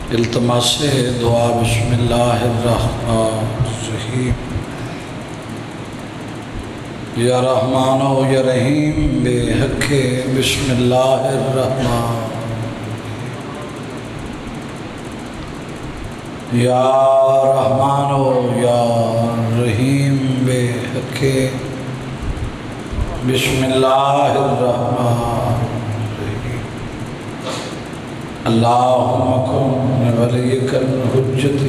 التماس دعا بسم اللہ الرحمن الرحیم یا رحمان و یا رحیم بے حق بسم اللہ الرحمن یا رحمان و یا رحیم بے حق بسم اللہ الرحمن الرحیم اللہم کن ولیک الحجت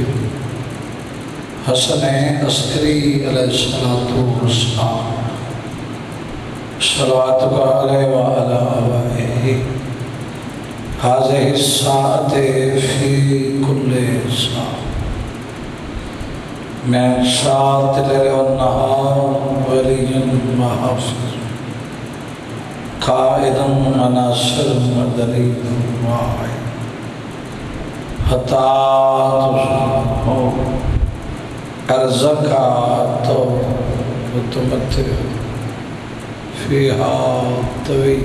حسن عسکری علیہ السلام صلواتک علیہ وعلا آبائہ حاضر الساعت فی کل ساعت من ساعت لیل والنہار ولی محافظ قائدا مناصر مدلیل واعی حتی تشہو ارزقات وتمتع فیہا طویل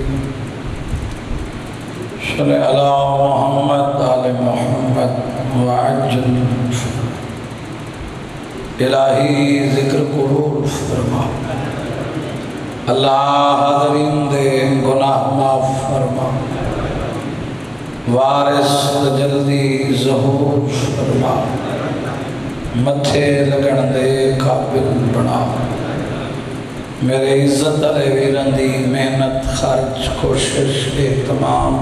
صلی اللہ محمد آل محمد وعجل الہی ذکر قبول فرما اللہ حضرین دے گناہ معاف فرما وارث جلدی ظہور فرما متھے لگن دے قابل بنا میرے عزت علیہ ویرن دی محنت خرچ کوشش اہتمام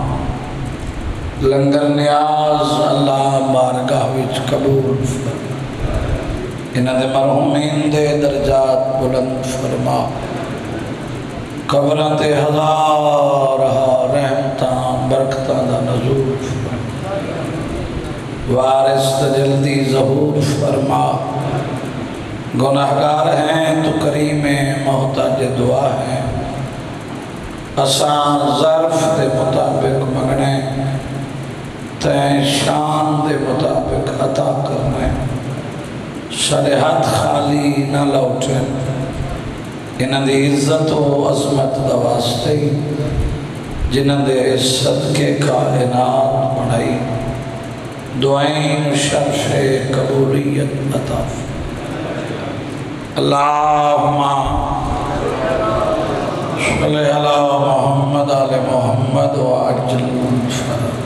لنگر نیاز اللہ بارگاہ وچ قبول فرما انہاں دے مرحومین دے درجات بلند فرما قبراں تے ہزار رحمتاں برکتاں دا نزول فرما وارث جلدی ظہور فرما گناہگار ہیں تو کریم محتاج دعا ہیں اساں ظرف دے مطابق منگنے تین شان دے مطابق عطا کرنے شریعت خالی نہ لوٹیں انہاں دی عزت و عظمت دا واسطے جنہاں دے صدقے کائنات بنائی دعائیں شرف قبولیت عطا اللہم صلی اللہ محمد آل محمد وعجل فرق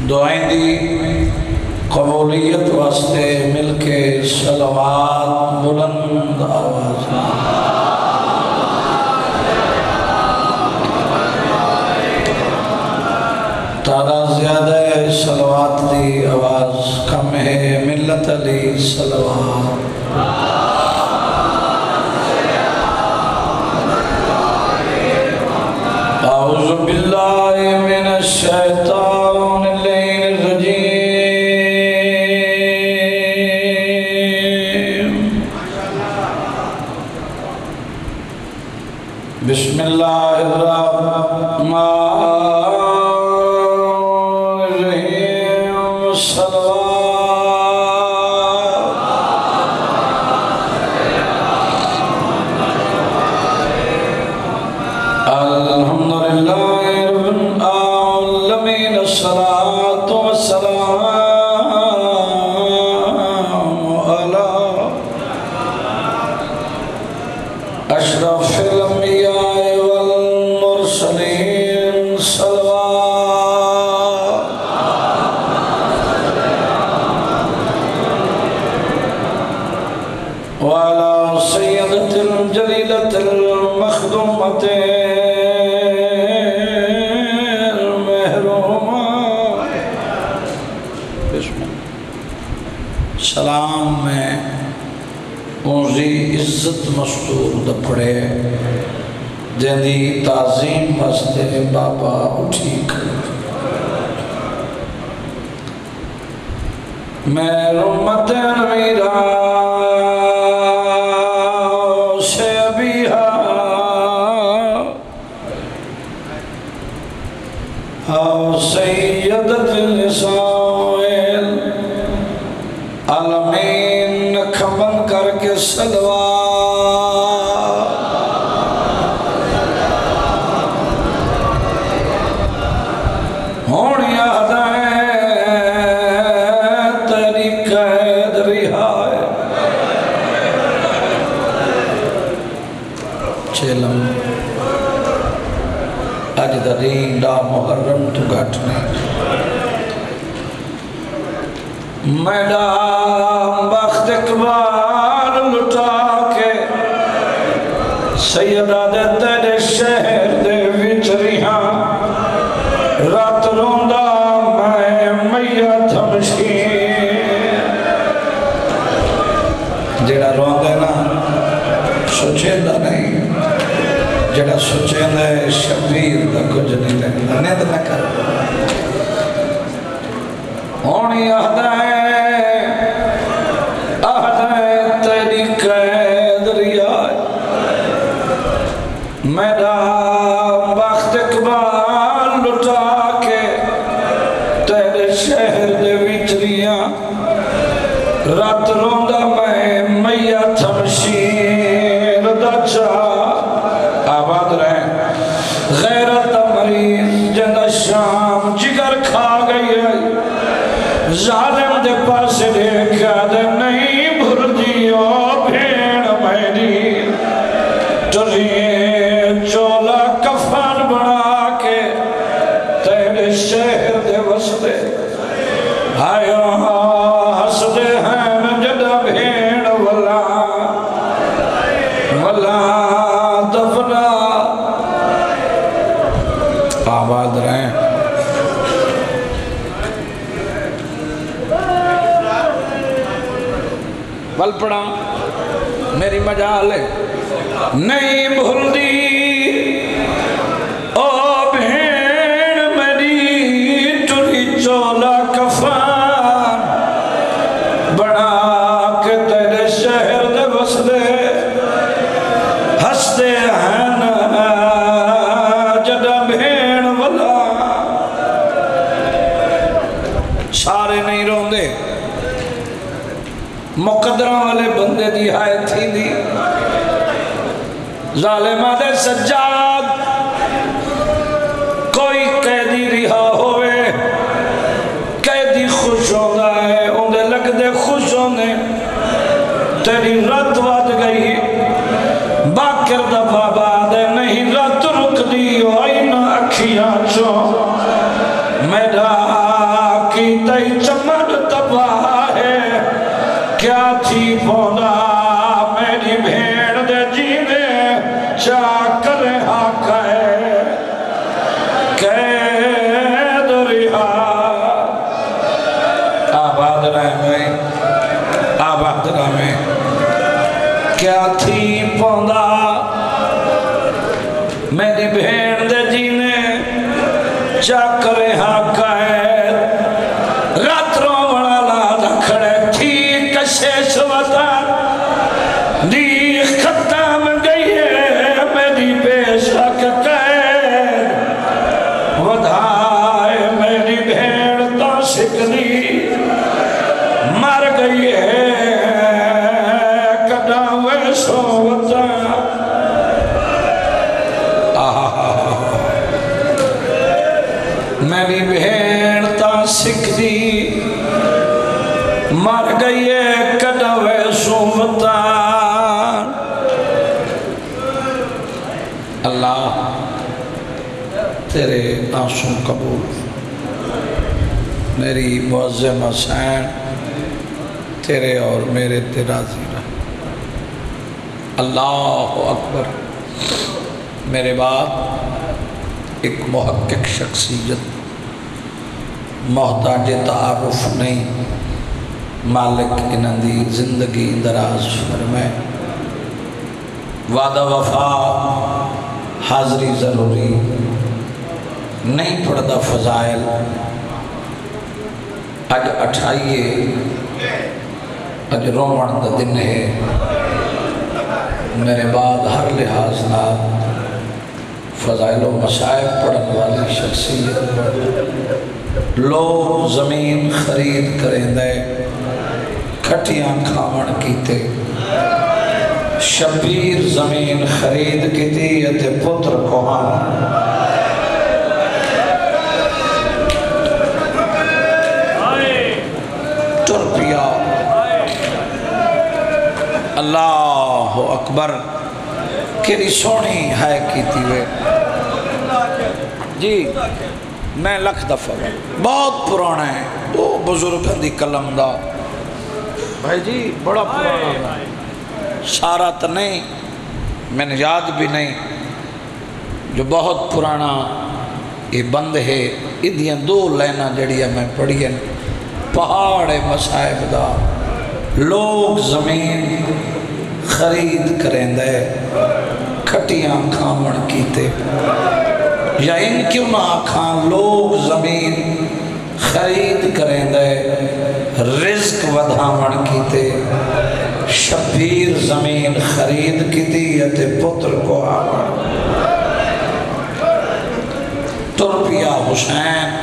دعائیں دی قبولیت واسطے مل کے صلوات بلند آواز تارا زیادہ صلوات دی آواز کم ہے ملت علی صلوات اعوذ باللہ من الشیطان الرجیم بسم اللہ الرحمن الرحیم سلام میں اونزی عزت مستور دپڑے جیندی تعظیم واسطے بابا اٹھی کر میں رمت انویرہ سے ابیہا سیدت النسائل عالمین کھمن کر کے سلوات ہون یاد ہے اج دا دین دا محرم تو گھٹ نہیں میڈا بخت اقبال لٹا کے سیدہ دے تیرے شہر دے وچریاں رات روندہ میں میہ تھمشی جڑا روندہ نا سوچے دا نہیں جڑا سوچے دا شبیر دا کچھ نہیں لگنا نیند نہ کر ہونی آدھائے تیری قید ریائی میرا بخت اقبال لٹا کے تیرے شہر دے وچریاں رات روندہ میں میہ تھمشیر دا چاہ آباد رہے غیرت مریض جندہ شام جگر کھا گئی ہے ظالم دے پاس دیکھا دے نہیں بھر دیو بھیڑ میری ٹریے چولا کفان بنا کے تیرے شہر دے وسطے آیا ہس دے ہیں جدہ بھیڑ ولا دفنا آباد رہیں بل پڑا میری مجال ہے نہیں بھول دی او بھیڑ میری ٹری چولا کفان بنا کے تیرے شہر دے وسدے ہستے ہیں جدہ بھیڑ والا سارے نہیں روندے مقدرہ والے بندے دی ہائے تھی دی ظالمہ دے سجاد کوئی قیدی رہا ہوئے قیدی خوش ہوندہ ہے اندھے لگ دے خوش ہوندے تیری رات واد گئی باکر دا بابا دے نہیں رات رک دی آئینہ اکھیاں چو میڈا کی تی چمن تباہ ہے کیا تھی پودا میری بھیڑ دے جینے چاکر حق ہے قید رہا آباد رہے میں کیا تھی پودا میری بھیڑ دے جینے چاکر حق ہے رات رو بڑا لادا کھڑے شیش وطن دی ختم گئی ہے میری پیشک قید ودھائے میری بھیڑ تا شکلی مر گئی ہے کڑاوے سو وطن میری بھیڑ تا شکلی مر گئی ہے کڑوے سومتان اللہ تیرے آنسوں قبول میری معظم حسین تیرے اور میرے تیرا زیرہ اللہ اکبر میرے بعد ایک محقق شخصیت محتاج تعارف نہیں مالک انہاں دی زندگی دراز فرمائے وعدہ وفا حاضری ضروری نہیں پڑھتا فضائل اج 28 اج رومن دا دن ہے میرے بعد ہر لحاظ نہ فضائل و مصائب پڑھن والی شخصیت لوگ زمین خرید کریں دے کھٹیاں کھاون کیتے شبیر زمین خرید کیتی تے پتر کوہان ترپیا اللہ اکبر کیری سونی ہے کیتی وے جی میں لکھ دفعہ بہت پرانا ہے وہ بزرگوں دی قلم دا بھائی جی بڑا پرانا سارا تو نہیں میں نے یاد بھی نہیں جو بہت پرانا یہ بند ہے ادھیاں دو لائنہ جڑیاں میں پڑھی ہیں پہاڑ مصائب دا لوگ زمین خرید کریں دے کھٹیاں کھامن کیتے یا ان کیوں نہ آکھاں لوگ زمین خرید کریں دے رزق ودھامن کیتے شبیر زمین خرید کیتی تے پتر کو آمن تر پیا حسین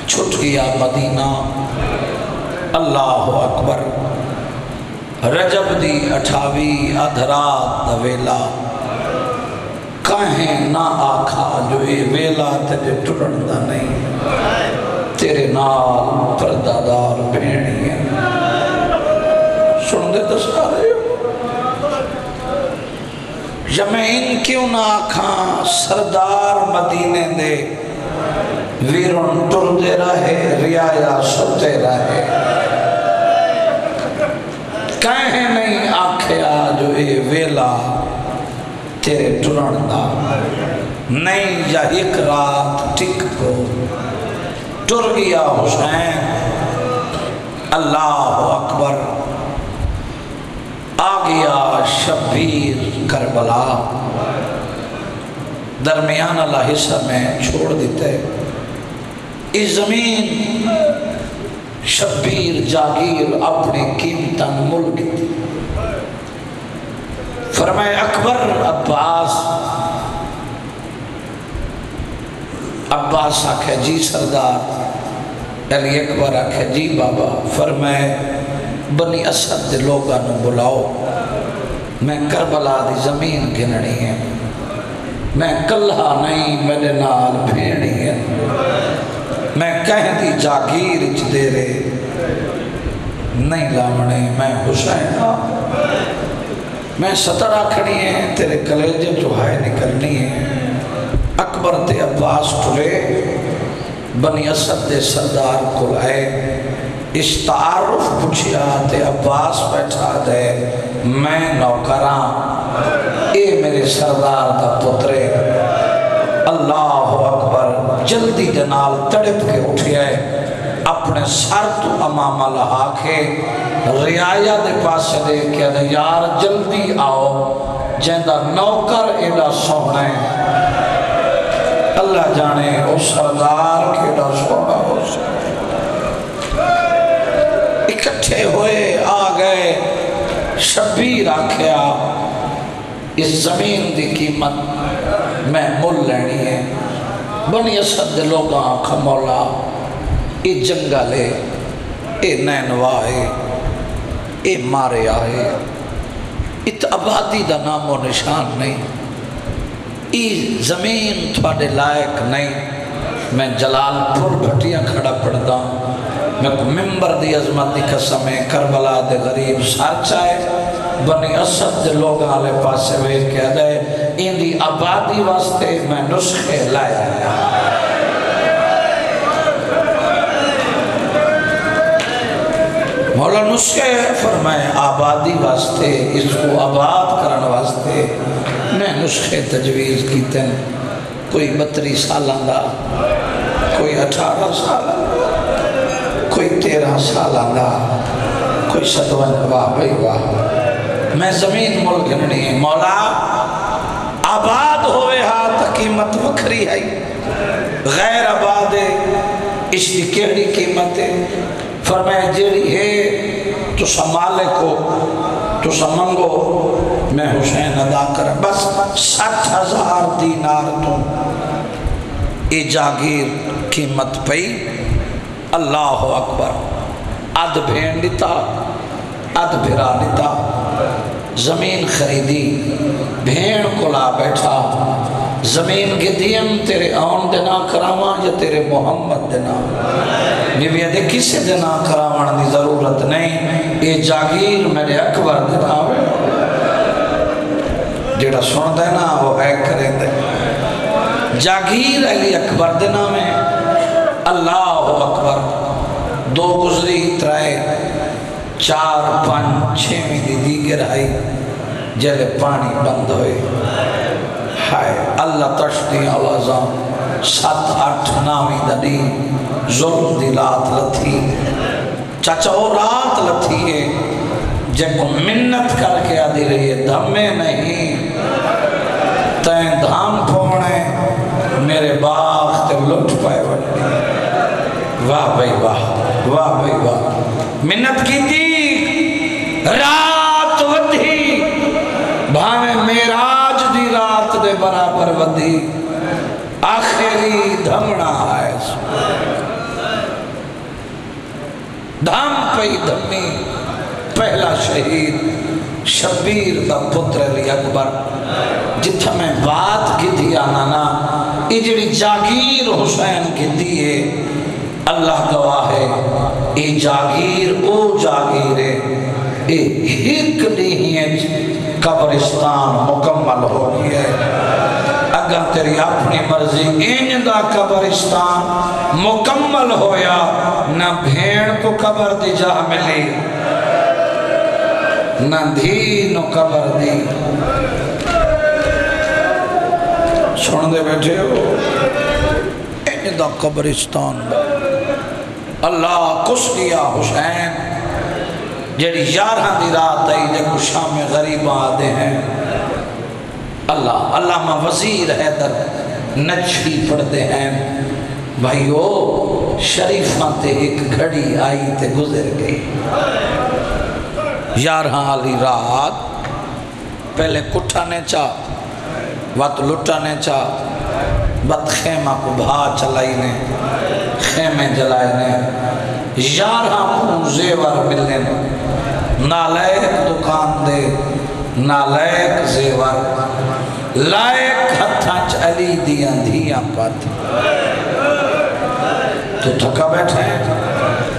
چھٹ گیا مدینہ اللہ اکبر رجب دی 28 ادھرات دا ویلا کہیں نہ آکھا جو اے ویلا تجھے ٹرن دا نہیں تیرے نال پردادار بھینی ہے سن دے دسارے جمعین کیوں نہ آکھاں سردار مدینے دے ویرون ٹر دے رہے ریایا ستے رہے کہیں نہیں آکھیا جو اے ویلا تیرے ٹرن دا نہیں یا ایک رات ٹک کو ٹر گیا حسین اللہ اکبر آ گیا شبیر کربلا درمیان اللہ حصہ میں چھوڑ دیتے اس زمین شبیر جاگیر اپنے قیمتاً ملک تھی فرمائے اکبر عباس آکھے جی سردار علی اکبر آکھے جی بابا فرمائے بنی اسد دے لوگاں نو بلاؤ میں کربلا دی زمین گھنڑی ہے میں کلہا نہیں میرے نال بھیڑی ہے میں کہہ دی جاگیر اچ دے رے نہیں لامنے میں حسین میں ستر آکھنی ہے تیرے کلیجے جو ہائے نکلنی ہے اکبر تے عباس ٹرے بنی اسد دے سردار کو لائے اس تعارف پوچھیا تے عباس بیٹھا دے میں نوکراں اے میرے سردار دا پترے اللہ اکبر جلدی جنال تڑپ کے اٹھیا ہے اپنے سر تو امامہ لہا کے ریایا دے پاس دے کیا دے یار جلدی آؤ جیندہ نوکر ایڈا سونا ہے اللہ جانے اس سردار کے ایڈا سونا ہو اکٹھے ہوئے آ گئے شبیر آکھیا اس زمین دی قیمت میں مل لینی ہے بنی اسد دے لوگاں آکھا مولا اے جنگلے اے نینوائے اے مارے آئے ات آبادی دا نام و نشان نہیں ای زمین تھوڑے لائق نہیں میں جلال پور بھٹیاں کھڑا پڑھتا میں ممبر دی عظمت دی قسمیں کربلا دے غریب سار چاہے بنی اسد دے لوگ آلے پاسے وے کہہ دے ان دی آبادی واسطے میں نسخے لائے مولا نسخے فرمائے آبادی واسطے اس کو آباد کرن واسطے میں نسخے تجویز کیتے ہیں کوئی 32 سالہ دا کوئی 18 سالہ کوئی 13 سالہ دا کوئی 57 واہ بھئی واہ میں زمین ملک گھنڑی ہے مولا آباد ہوئے ہاں قیمت وکھری ہے غیر آباد اس کی کیڑی قیمت ہے فرمائے جیڑی ہے تو سنبھالے کو تو سمنگو میں حسین ادا کر بس 60,000 دینار تو اے جاگیر قیمت پئی اللہ اکبر اد بھین لیتا اد بھرا لیتا زمین خریدی بھین کو لا بیٹھا زمین کے دیم تیرے آن دینا کراوان یا تیرے محمد دینا نبی دے کسے دینا کراوان دی ضرورت نہیں یہ جاگیر میرے اکبر دینا ہوئے جیڑا سن دینا وہ ہے کریں دے جاگیر علی اکبر دے نام ہے اللہ اکبر دو گزری ترائے چار پانچ چھویں دی دیگر آئی جلے پانی بند ہوئے ہائے اللہ تشتی آوازاں 7-8 نامی دنی ظلم دی رات لتھی چاچا وہ رات لتھی ہے جب کو منت کر کے آدھی رہی ہے دھمے نہیں تین دھام پھوڑے میرے باغ تے لٹ پائے بڑھنی واہ بھائی واہ واہ بھائی واہ منت کی تھی رات ودھی بھاویں میراج دی رات دے برابر ودھی آخری دھمنا آئے دھام پئی دھمی پہلا شہید شبیر دا پتر علی اکبر جتھا میں بات کی دیا نانا اجڑی جاگیر حسین کی دیئے اللہ گواہ ہے اے جاگیر او جاگیر ہے اے ہک نہیں ہے قبرستان مکمل ہو گئی ہے اگر تیری اپنی مرضی این دا قبرستان مکمل ہویا نہ بھیڑ کو قبر دی جا ملی نہ دھی نو قبر دی سن دے بیٹھے ہو این دا قبرستان اللہ کس کیا حسین جیڑی 11 دی رات آئی جب شام غریب آدھے ہیں اللہ علامہ وزیر حیدر نجفی پڑھتے ہیں بھائیو شریفاں تے ایک گھڑی آئی تے گزر گئی 11 والی رات پہلے کٹھانے چاہ وقت لٹانے چاہ بد خیمہ کو بھا چلائی نے خیمے جلائے نے 11 پون زیور ملنے نالائق دکان دے نالائق زیور لائق ہتھاں چلی دیاں دھیاں پاتی تو تھکا بیٹھے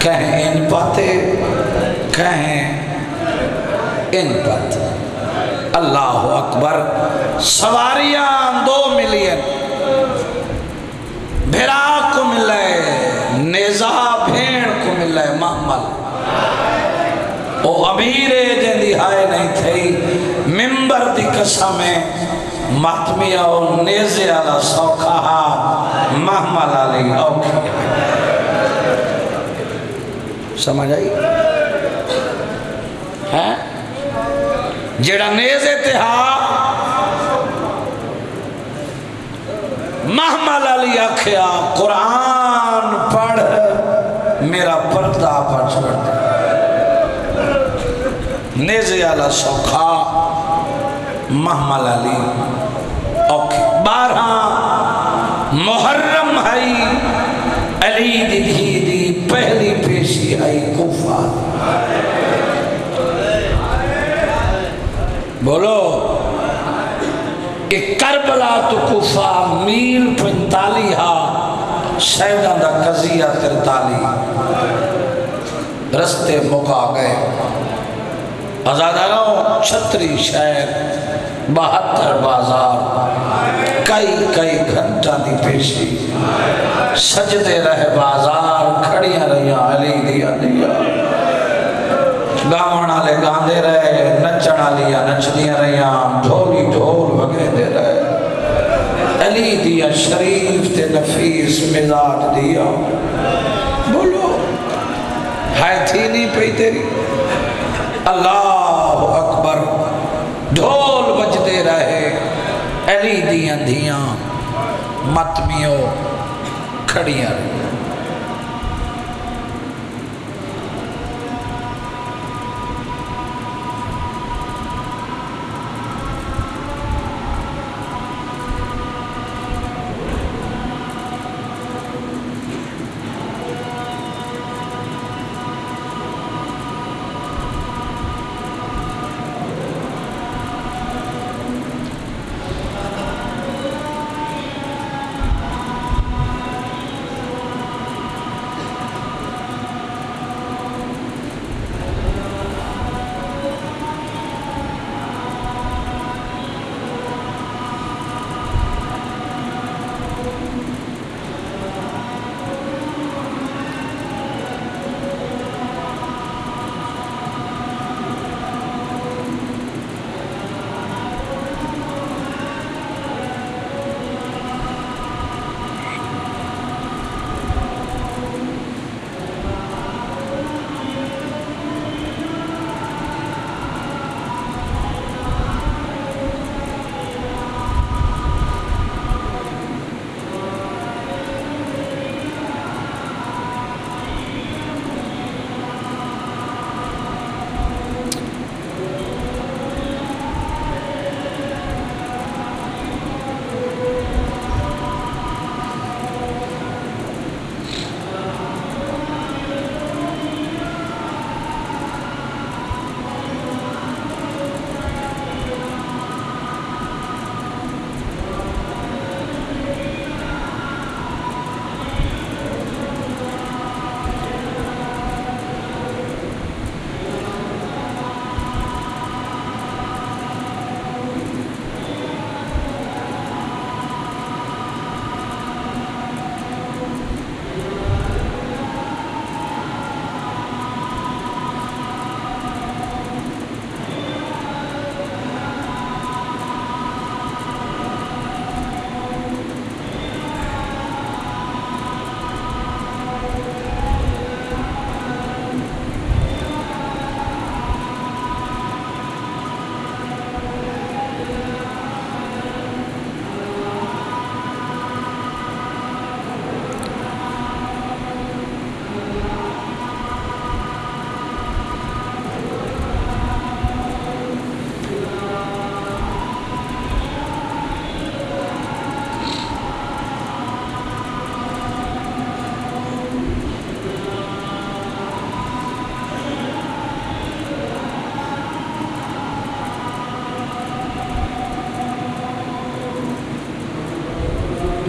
کہیں ان پاتے کہیں ان پاتے اللہ اکبر سواریاں 2 ملین بھیرا کو ملے نیزہ بھیڑ کو ملے محمل او امیرے جن ہائے نہیں تھئی ممبر دی قسمیں ماتمیہ و نیزے علا سوکھا محمل علی اوکھی سمجھ آئی ہے جیڑا نیزے تہا محمل علی آکھیا قرآن پڑھ میرا پردہ پڑھ چھوڑ دے نیزے علا سوکھا محمل علی اوکے 12 محرم ہائی علی دی دھی دی پہلی پیشی آئی کوفہ بولو کہ کربلا تو کوفہ میل 45 ہا شہدان دا قضیہ 43 رستے مکا گئے آزاداروں 36 شہر 72 بازار کئی گھنٹہ دی پیشی سجدے رہے بازار کھڑیاں رہیاں علی دیا گاؤں والے گاندے رہے نچنا لیا نچدیاں رہیاں ڈھولی ڈھول وگے دے رہے علی دیا شریف تے نفیس مزاج دیا بولو ہائے تھی نہیں پئی تیری اللہ اکبر ڈھول بجدے رہے علی دیاں دھیاں ماتمیوں کھڑیاں رہے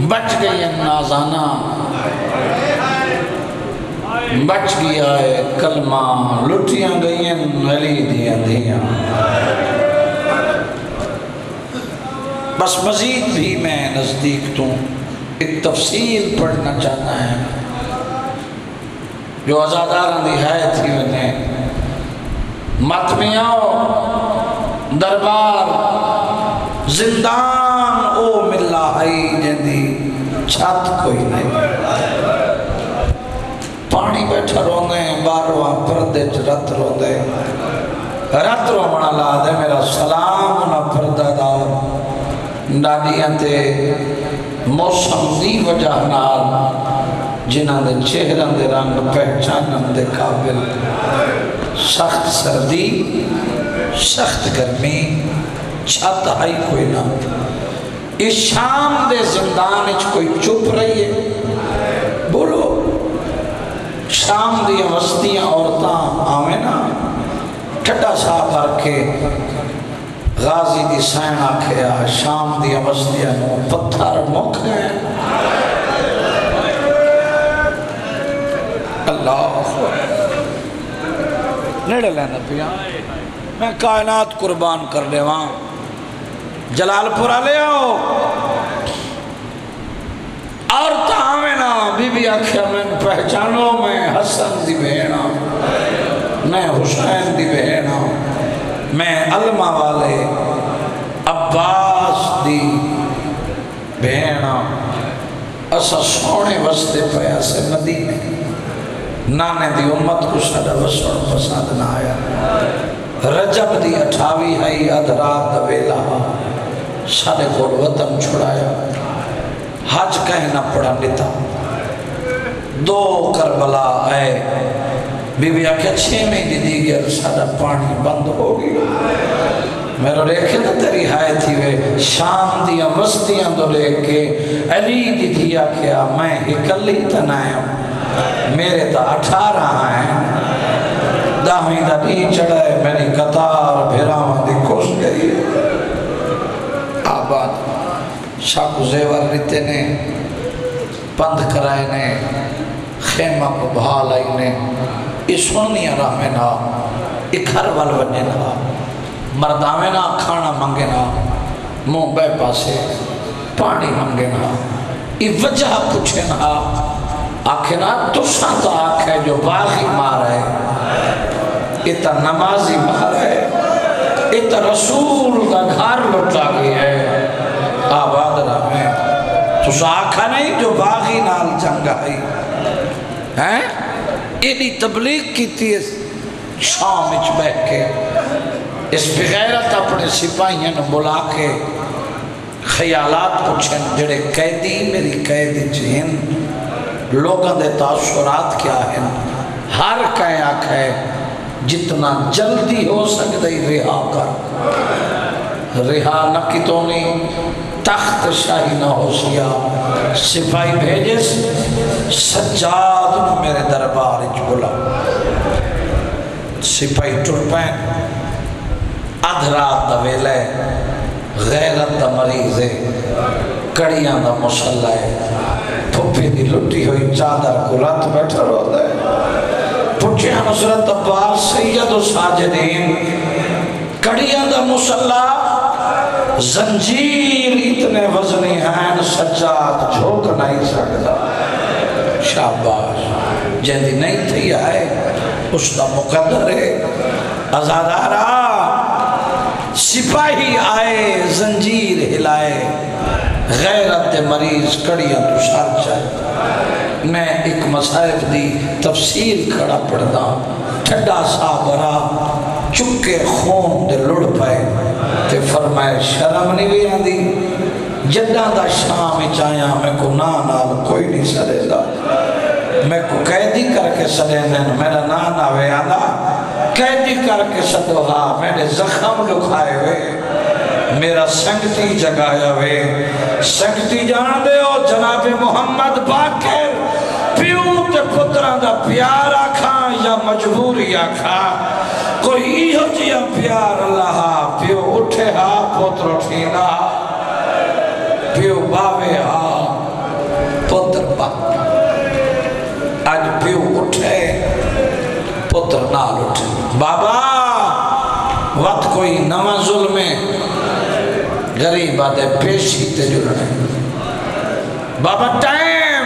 بچ گئی نازانہ، بچ گیا ہے کلمہ، لٹیاں گئی علی دیاں دیاں۔ بس مزید بھی میں نزدیک تو ایک تفصیل پڑھنا چاہتا ہے جو ازاداران دی ہے تھی انہیں مت میں آؤ دربار زندان او ملا آئی جندی چھت کوئی نہیں، پانی بیٹھا روندے باروہ پردے رت روندے، رت رومنا لا دے میرا سلام نہ پردہ دار ڈاڈیاں تے موسم دی وجہ نال جنہ دے چہران دے رنگ پہچانن دے قابل، سخت سردی سخت گرمی چھت آئی کوئی نہ، اس شام دے زندان اچھ کوئی چپ رہی ہے، بولو شام دی وستیاں عورتاں آویں نا ٹھٹا سا کر کے غازی دی سائن آکھیا شام دی وستیاں نو پتھر مک گئے، اللہ نیڑے لینا پیا میں کائنات قربان کر لے وہاں جلال پورا لے آؤ اور تاہمیں نا بی بی آکھیا میں پہچانو میں حسن دی بہنا، میں حسین دی بہنا، میں علمہ والے عباس دی بہنا، اسا سونے وستے پیا سے مدینے نانے دی امت کو ساڑا وسوڑ پسند نہ آیا، رجب دی 28 ہے ادھرات دویلہ ساڑے کو وطن چھڑایا، حج کہیں نہ پڑا لیتا، 2 کربلا آئے بی بی آکھے 6 مہینے دیگر ساڑا پانی بند ہوگی، میرے ریکھے نہ تیری ہائے تھی وے شام دیا وستیاں دو لے کے علی دی دیا کیا میں ہکلی تنائم میرے تا 18 ہیں، داہویں دا نہیں چڑھائے میری قطار بھیراوان دی کش گئی، آباد شاکو زیور ریتے نے پند کرائے نے خیمہ کو بھال آئی نے اس سننیا راہ میں نا ایک گھر وال بنے نا مردامے نا کھانا منگے نا منہ بے پاسے پانی منگے نا یہ وجہ پوچھے نا آکھے نا تساں تو آکھے جو باغی مار ہے ایتا نمازی مار ہے ایتا رسول کا گھر لٹا گئی ہے آباد راہ میں تساں آکھا نہیں جو باغی نال جنگ آئی ہیں ایڈی تبلیغ کی تھی شام اچ بیٹھ کے اس بغیرت اپنے سپاہیاں نے بلا کے خیالات پوچھیں جڑے قیدی میری قیدی جہن لوگاں دے تاثرات کیا ہیں ہر کہیں آکھے جتنا جلدی ہو سکتا ہی رہا کر رہا نہ کتونی تخت شاہی نہ ہو سیا سپاہی بھیجے سجاد نے میرے دربار اچ بلا سپاہی ٹرپین ادھرات دا ویلے غیرت دا مریضے کڑیاں دا مسلح پھپی دی لٹی ہوئی چادر کو رات بیٹھا رو دے پوچھے حضرت عباس سید و ساجدین کڑیاں دا مسلح زنجیر اتنے وزنی ہیں سجاد جھوک نہیں سکتا شاباش جہدی نہیں تھی آئے اس دا مقدر ہے ازادارہ سپاہی آئے زنجیر ہلائے غیرت مریض کڑیاں تو سار چاہے میں ایک مصائب دی تفسیر کھڑا پڑھدا ٹھڈا سا برا چکے خون دے لڑ پائے تے فرمائے شرم نہیں بھی آندی جدہ دا شام چاہیاں میں کو نال کوئی نہیں سرے دا میں کو قیدی کر کے سرے دن میرا نانا وے آنا قیدی کر کے سدوہا میرے زخم لکھائے ہوئے میرا سنگتی جگایا ہوئے سنگتی جان دے ہو جناب محمد باقر پیو تے پتران دا پیار آکھا یا مجبوری آکھا کوئی ایہو جیا پیار اللہ پیو اٹھے ہا پتر اٹھینا پیو باوے ہا نال اٹھے بابا وقت کوئی نواں ظلم ہے غریب آدھے پیشی تے جڑنے بابا ٹائم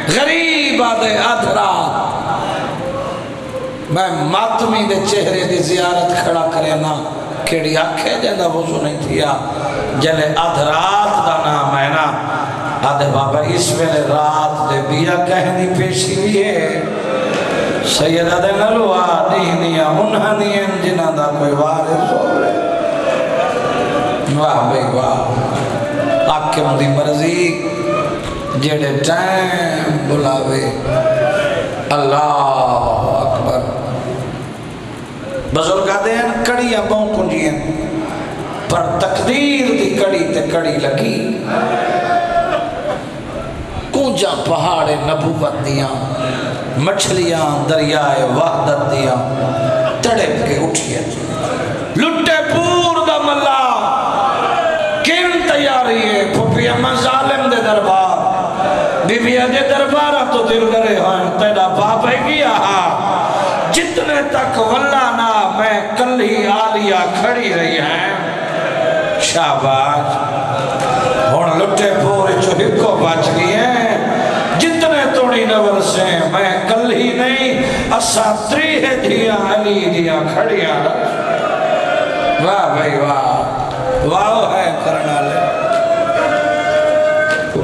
غریب آدھے ادھرات میں ماتمی دے چہرے دی زیارت کھڑا کرے نا کیڑی آنکھیں جندہ وضو نہیں تھیا جلے ادھرات دا نام ہے نا آدھے بابا اس ویلے رات دے بیا کہنی پیشی بھی ہے سید آدھے نلوہ دینیا انہا نین جنہ دا کوئی وارث ہو رہے واہ بھئی واہ آکم دی مرضی جیڑے ٹائم بلاوے اللہ اکبر بزرگاں دین کڑیاں بہن کنجیاں پر تقدیر دی کڑی تے کڑی لگی کونجا پہاڑ نبوت دیاں مچھلیاں دریائے وحدت دیاں تڑپ کے اٹھیے لٹے پور دا ملا کن تیاری ہے پھوپی اما ظالم دے دربار بی بی دے دربارہ تو دل گرے ہیں تیرا باپ ہے گیا جتنے تک واللہ نا میں کل ہی آلیہ کھڑی رہی ہیں شاباش ہون لٹے پورے جو ہکو بچ گئی ہیں جتنے توڑی نور سے میں کل ہی نہیں اسا تریہ دیا علی دیا کھڑیاں واہ بھائی واہ واہ ہے کرنا لے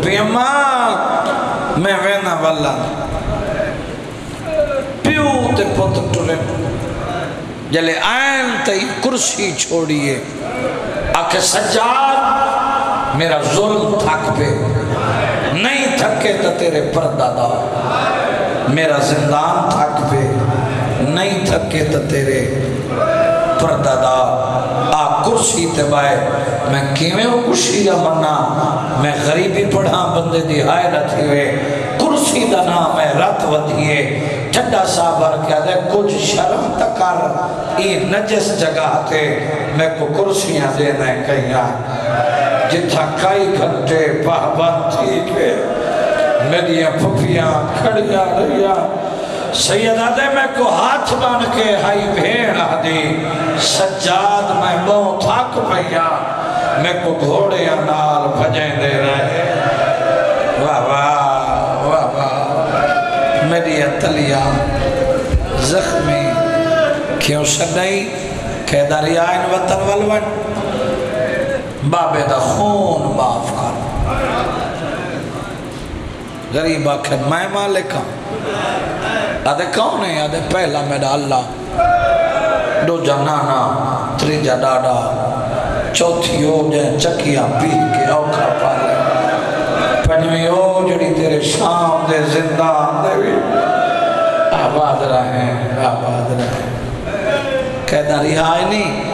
پی اماں میں وینا واللہ پیو تے پتر ٹولے جلے آئین تے کرسی چھوڑیے آکے سجاد میرا ظلم تھک پہ نہیں تھکے تو تیرے پردادا میرا زندان تھک پہ نہیں تھکے تو تیرے پردادا آ کرسی تے بائے میں کیویں ہو کشی دا منا میں غریبی پڑھا بندے دی آئے نہ تھی ہوئے کرسی دا نام ہے رات ودھیے ٹھڈا صاحبر کیا دے کچھ شرم تکر ای نجس جگہ تھے میں کو کرسیاں دینا کہیں آئے جتھا کئی گھنٹے پہبند تھی کہ میری پھپیاں کھڑیاں رہیا سیدہ دے میں کو ہاتھ بان کے ہائی بھیڑا دی سجاد میں بہت تھاک پہیا میں کو گھوڑے نال بھجیں دے رہے واہ واہ واہ واہ میری اتلیاں زخمی کیوں شدائی کہداری آئین وطن والون بابے دا خون معاف کر غریب آکھیں میں مالکاں آدھے کون ہے آدھے پہلا میرا اللہ دو جنانا تریجا ڈاڈا چوتھی ہو جائیں چکیاں پی کے اوکھا پالے پنجویں ہو جڑی تیرے شام دے زندان دے بھی آباد رہیں کہتا رہائی نہیں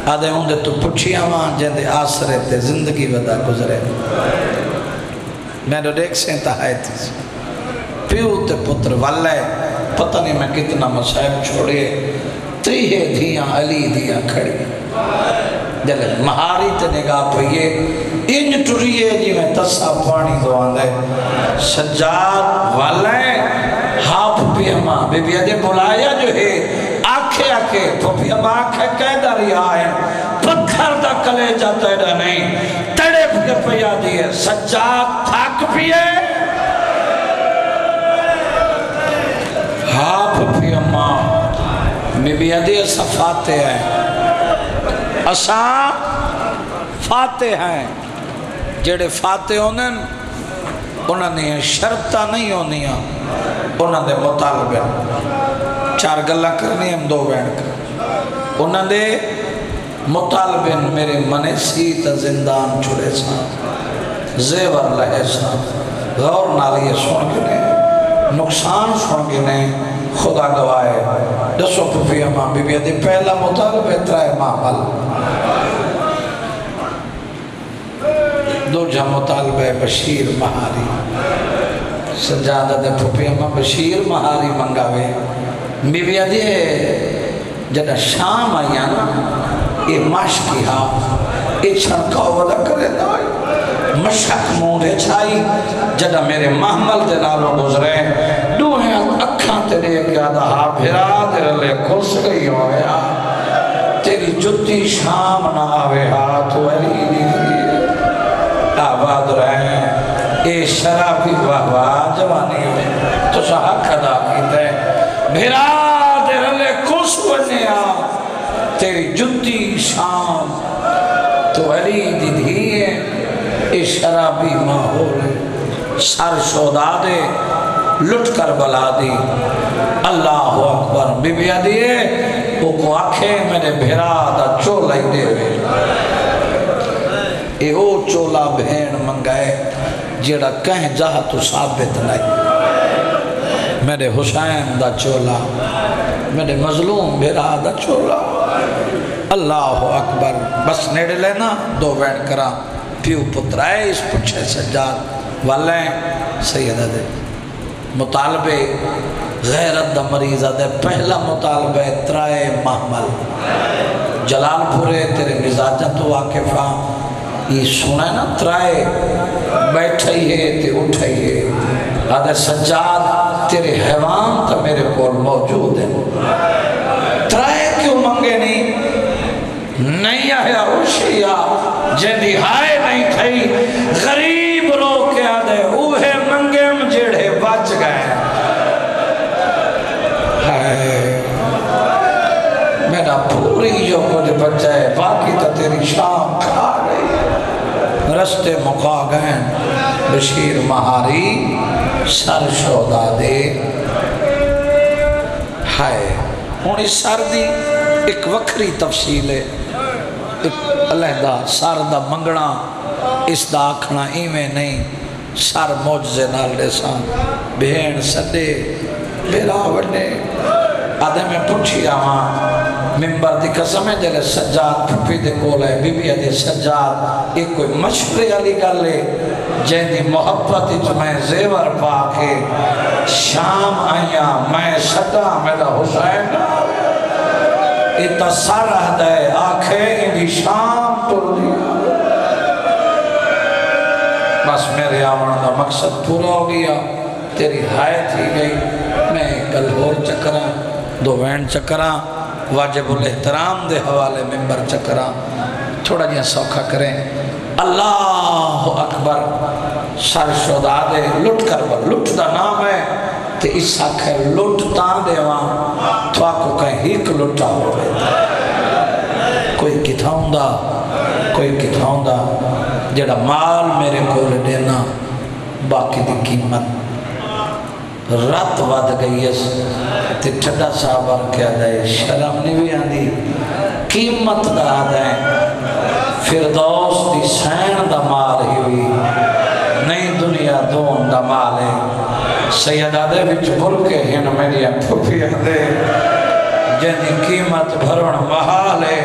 آدھے ہوں دے تو پچھی آمان جن دے آسرے تے زندگی ودا گزرے میں نے دیکھ سینتا ہے تھی پیو تے پتر والے پتہ نہیں میں کتنا مسائب چھوڑے تریہ دھیاں علی دیا کھڑی جلے مہاری تے نگاہ پہیے انج ٹریے جی میں تسا پانی دو آندے سجاد والے ہاپ پی اماں بی بی ادھے بلایا جو ہے آکھے آکھے پھوپی اماں آکھے قیدہ رہا ہے پتھر دا کلے جاتا ہے نہیں تڑپ کے پیا دیئے سجاد تھاک پیئے ہاپ پی اماں بی بی ادھے اسا فاتح ہیں اسا فاتح ہیں جڑے فاتح ہونے انہوں نے شرطہ نہیں ہونی انہوں نے مطالبہ چار گلہ کرنی ہم دو بیٹھ کر انہوں نے مطالبہ میرے منے سیت زندان چھوڑے سا زیور لہے سا غور نالیے سن کے نہیں نقصان سن کے نہیں خدا گوائے دسو پھوپی اماں بی بی دی پہلا مطالبہ ترائے معامل دو جا مطالبہ بشیر مہاری سجادہ دے پھوپی اماں بشیر مہاری منگاوے بی بی دی جدہ شام آیا نا یہ مشکی ہاں یہ چھنکاو ودا کرے دائی مشک مودے چھائی جدہ میرے محمل دے نالوں گزرے دو ہیں اکھاں تیرے کیا دہا بھرا تیرے لے کھس گئی ہویا تیری جتی شام نہ آوے ہاتھ ولی دیکھئے آباد رہے اے شرابی واہ جوانی ہوئے تو حق ادا کیتا ہے بھرا تیرے لے کھس ونیا تیری جتی شام تو علی دیدھیے اے شرابی ماحول سر شودا دے لٹ کر بلا دی اللہ اکبر بی بی دیئے وہ کو آنکھیں میرے بھیرا دا چولا ہی دے ہوئے اے او چولا بہن منگائے جیڑا کہیں جہاں تو ثابت نہیں میرے حسین دا چولا میرے مظلوم بھیرا دا چولا اللہ اکبر بس نیڑے لینا دو بین کرا پیو پترائے اس پچھے سجاد والیں سیدہ دے مطالبے غیرت دا مریضہ دے پہلا مطالبے ترائے محمل جلال پورے تیرے مزاجہ تو واقفہ یہ سنا ہے نا ترائے بیٹھائیے تے اٹھائیے آدھے سجاد تیرے حیوان تا میرے کول موجود ہیں ترائے کیوں منگے نہیں آیا ہوشیا جیدی ہائے نہیں تھئی غریب رو کے آدھے اوہے منگے جیڑے بچ گئے میرا پوری جو کچھ بچہ ہے باقی تا تیری شام کھا گئی رستے مقا گئے بشیر مہاری سر شودا دے ہائے ہونی سر دی ایک وکری تفصیل ہے ایک علیحدہ سر دا منگنا اس دا آکھنا ایمیں نہیں سر موجزے نالے سان بہن سدے بھیرا وڈے آدھے میں پوچھی آواں ممبر دی قسم ہے جلے سجاد پھپی دے کول ہے بی بی دے سجاد ایک کوئی مشورے علی گل ہے جن دی محبت جو میں زیور پا کے شام آیا میں سٹا میرا حسین اتا سارہ دے آنکھیں اندھی شام پر دیا بس میرے آمن دا مقصد پورا ہو گیا تیری ہائے تھی گئی میں کل اور چکرہ دو وین چکرہ واجب الاحترام دے حوالے ممبر چکرہ تھوڑا جہاں سوکھا کریں اللہ اکبر سر شودا دے لٹ کر بر لٹ دا نام ہے تے اس ساکھے لٹ تاں دے وہاں تو آکو کہیں ہیک لٹا ہو رہے کوئی کتھاؤں دا جڑا مال میرے کول دینا باقی دی قیمت رات ود گئی اس تے ٹھڈا صاحب کیا دے شرم نہیں بھی آندی قیمت دا دے فردوس دی سین دا مال ہی ہوئی نئی دنیا دون دا مال ہے سیدہ دے بچ بلکے ہن میری پھپی دے جن دی قیمت بھرون محال ہے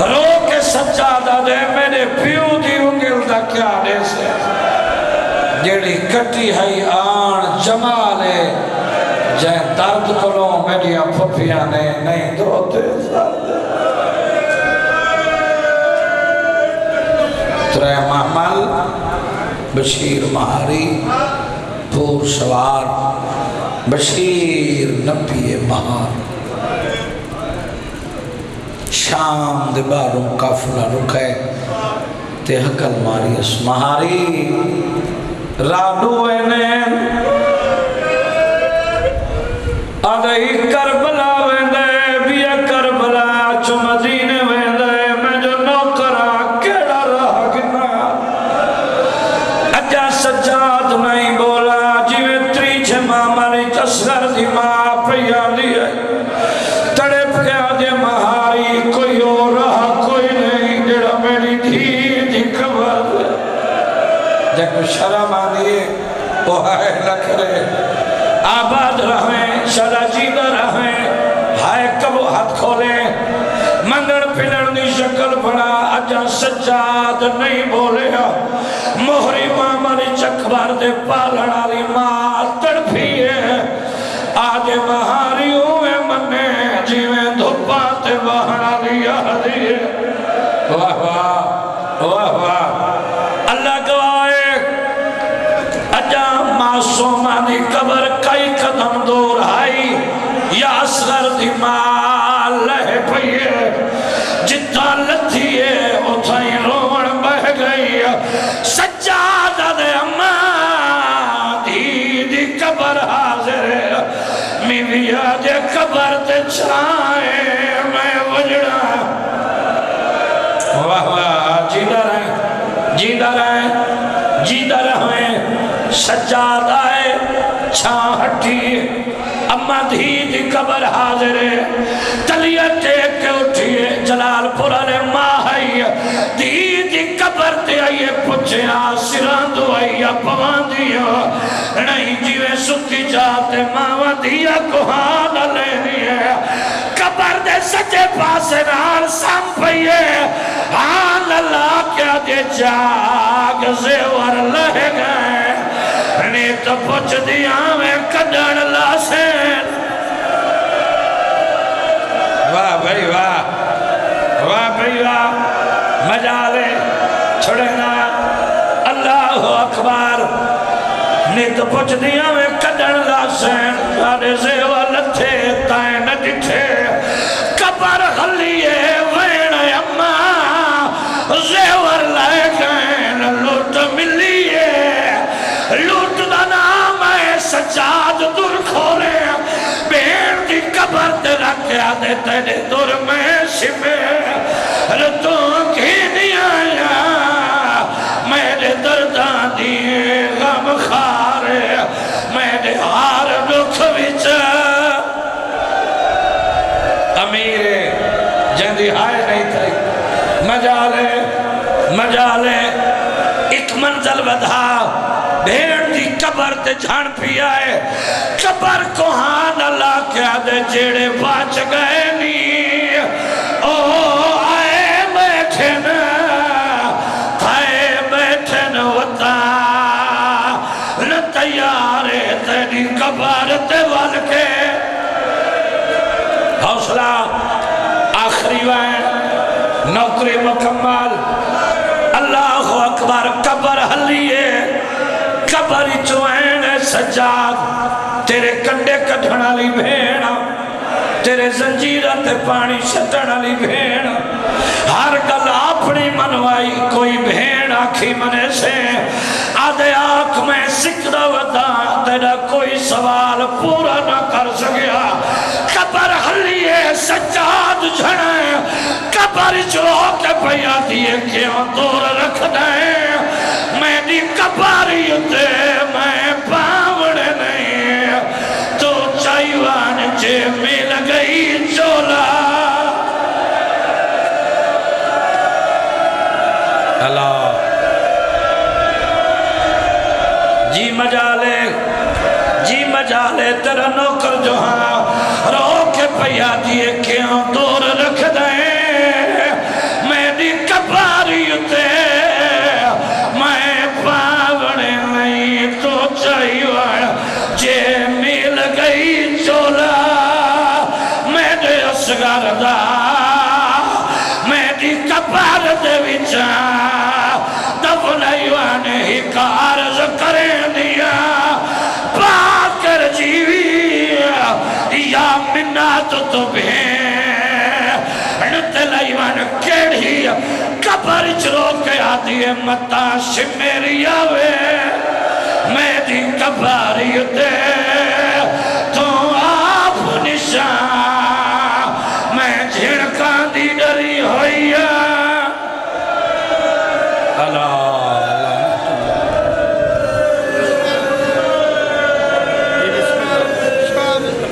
رو کے سجادہ دے میرے پیو دی انگل دا کیا دے سے جیڑی کٹی ہے آن جمال ہے جن درد کروں میری پھپیاں نے نہیں دوتے ترے محمل بشیر مہاری پور سوار بشیر نبی مہار شام دے باروں کافلہ رکھے تے حقل ماری اس مہاری رادو اینین آدھائی کربلا ویندے بیا کربلا چو مدینے ویندے میں جو نوکرہ کیڑا رہا گنا اجا سجاد نہیں بولا جیوے تریچے ماں ماری چسگر دی ماں پیا لیا تڑپ گیا دے مہاری کوئی اور رہا کوئی نہیں جڑا میری دھی دی کبھر جے کو شرم آدھئے وہ ہے لکھرے آباد رہیں شدہ جیدہ رہیں ہائے کبو ہاتھ کھولے منگڑ پھلڑ دی شکل بڑا اجا سجاد نہیں بولے مہری مامری چکبار دے پالڑا ری ماں تڑپیے آدھے مہاری ہوئے منے جیویں دھپاتے بہنا لیا دیئے واہ واہ واہ واہ اللہ گوائے اجا معصومہ دی قبر کئی قدم دور آئی یا اصغر دی مال لہ پئیے جتا لتھیے اتھائی روڑ بہ گئی سجادہ دے اماں دی قبر حاضر میویا دے قبر تے چھائے میں وجڑا واہ واہ جیدہ رہیں جیدہ رہیں جیدہ رہیں سجادہ ہے چھاں ہٹی اماں دی قبر حاضر تلیہ ٹیک کے اٹھیے جلال پورا نے ماہی دی قبر تے آئیے پچھیا سران دو آئیے پوان دیا نہیں جیوے ستی جاتے ماں دیا کوہان لے دیئے قبر دے سچے پاسے نال سام پئیے آن اللہ کیا دے جاگ زیور لہ گئے نیت پچھ دیا میں کڈن لاسین واہ بھائی واہ بھائی واہ مجالے چھڑنا اللہ اکبر نیت پچھ دیا میں کڈن لاسین سارے زیور لتھے تائیں نہ ڈٹھے قبر خلیے وین اماں زیور لائے گئے لوٹ ملیے لوٹ دا نام ہے سجاد در کھولے بین دی قبر تے رکھیا دے تیرے در میں شمے رتوں کی نہیں آیا میرے دردان دیئے غم خارے میرے ہار دکھ وچ امیرے جندی ہائے نہیں تھے مجالے ایک منزل بدھا بھیڑ دی قبر تے جھان پی آئے قبر کو ہاں اللہ کیا دے جیڑے باچ گئے نی او آئے بیٹھن وطا نہ تیارے تیری قبر تے وال کے حوصلہ آخری وین نوکری مکمل اللہ اکبر قبر حلیے قبر چوین سجاد تیرے کنڈے کٹھنا لی بھینا تیرے زنجیرہ تے پانی شٹنا لی بھینا ہر گل اپنی منوائی کوئی بھین آکھی منے سے آدھے آنکھ میں سکڑا ودا تیرا کوئی سوال پورا نہ کر سکیا قبر حلیے سجاد جھڑے قبر جو کے بھیا دیئے کیوں دور رکھ دیں میں دی قبری تے میں پاوڑے نہیں تو چائیوان جے مل گئی چولا اللہ جی مجالے تیرا نوکر جو ہاں رو کے پیا دیئے کیوں دور رکھ دیں میری قباری تے میں پاوڑے نہیں تو چائیوان جے مل گئی چولا میرے اصغر دا میری قبر دے وچا دفنائیوان ہی کارز کریں دیا پاکر جیوی یا منات تو بھین نتلائیوان کیڑی قبر چرو کے آدھی متا شمیری آوے میری قبری دے